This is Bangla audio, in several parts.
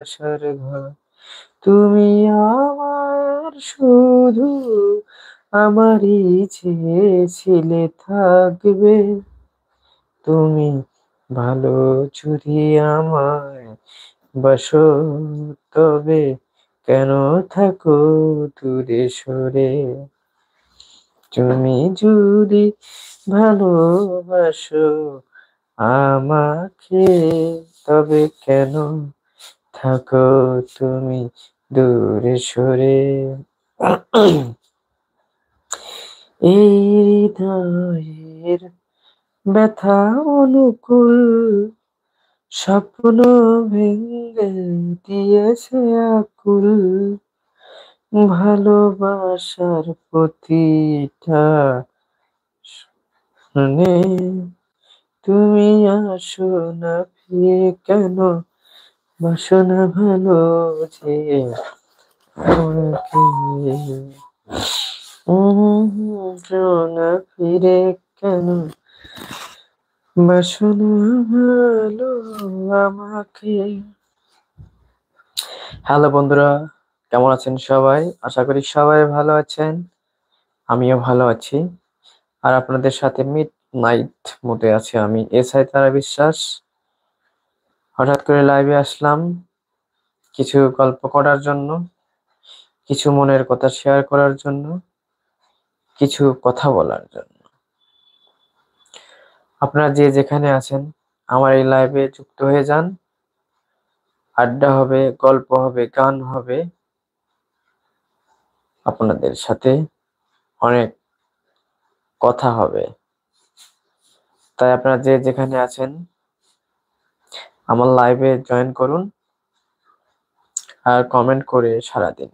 আশার ঘর তুমি আমার শুধু আমারই চেয়েছিলে থাকবে তুমি ভালো যদি আমায় বাসো তবে কেন থাকো দূরে সরে তুমি যদি ভালোবাসো আমাকে তবে কেন থাকো তুমি দূরে সরে এই হৃদয়ের ব্যথা অনুকূল স্বপ্ন ভেঙে দিয়েছে আকুল ভালোবাসার প্রতিটা শুনে তুমি আসো না ফিরে কেন বাসো না ভালো যে আমাকে আসো না ফিরে কেন বাসো না ভালো আমাকে। হ্যালো বন্ধুরা, কেমন আছেন সবাই? আশা করি সবাই ভালো আছেন, আমিও ভালো আছি। আর আপনাদের সাথে মিড নাইট মোডে আছি আমি, এসআই তারা বিশ্বাস। হঠাৎ করে লাইভে আসলাম কিছু গল্প করার জন্য, কিছু মনের কথা শেয়ার করার জন্য, কিছু কথা বলার জন্য। আপনারা যে যেখানে আছেন আমার এই লাইভে যুক্ত হয়ে যান। আড্ডা হবে, গল্প হবে, গান হবে, আপনাদের সাথে অনেক কথা হবে। তাই আপনারা যে যেখানে আছেন আমার লাইভে জয়েন করুন আর কমেন্ট করে সারা দিন।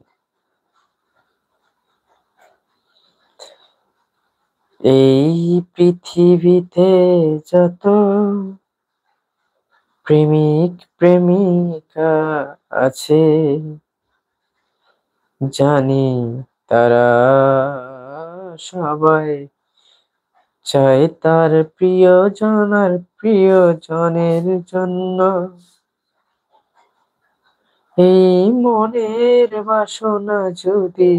এই পৃথিবীতে যত প্রেমিক প্রেমিকা আছে জানি তারা সবাই চায় তার প্রিয়জন আর প্রিয়জনের জন্য। এই মনের বাসনা যদি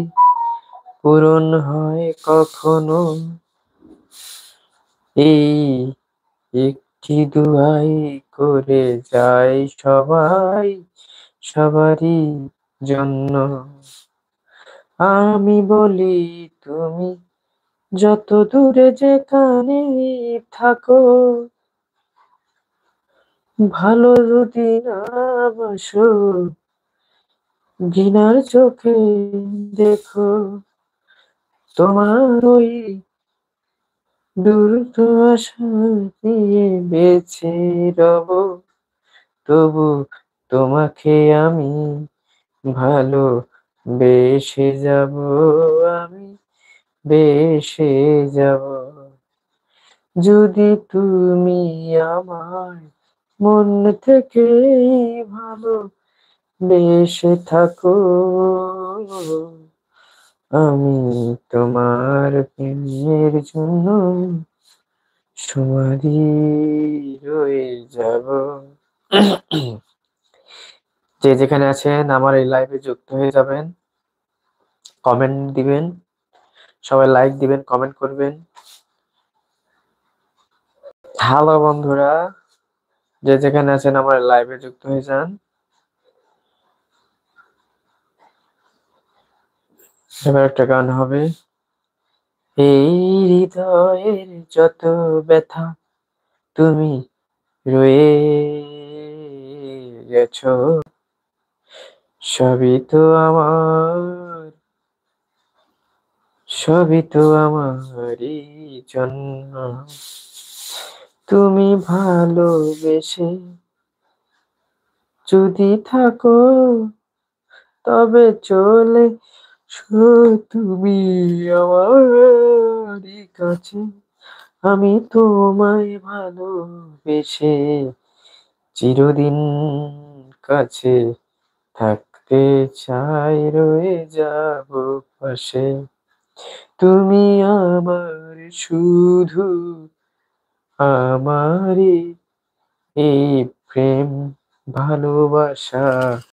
পূরণ হয় কখনো, এই একটি দুয়াই করে যায় সবাই সবারই জন্য। আমি বলি তুমি যত দূরে যেখানে থাকো, ভালো যদি না বাসো ঘৃণার চোখে দেখো তোমার ওই দূর আশা দিয়ে বেঁচে রব, তবু তোমাকে আমি ভালো বেসে যাব, আমি বেসে যাব যদি তুমি আমায় মন থেকে ভালো বেসে থাকো। আমি তোমার প্রেমের জন্য সমাধি রয়ে যাব। যে যেখানে আছেন আমার এই লাইভে যুক্ত হয়ে যাবেন, কমেন্ট দিবেন, সবাই লাইক দিবেন, কমেন্ট করবেন। হ্যালো বন্ধুরা, যে যেখানে আছেন আমার লাইভে যুক্ত হয়ে যান। এবার একটা গান হবে। এই হৃদয়ের যত ব্যথা তুমি রয়ে গেছো, সবই তো আমার, সবই তো আমারই জন্য। তুমি ভালোবেসে যদি থাকো তবে চলে তুমি আমারই কাছে। আমি তোমায় ভালোবেসে চিরদিন কাছে থাকতে চাই, রয়ে যাব পাশে। তুমি আমার শুধু আমারই এই প্রেম ভালোবাসা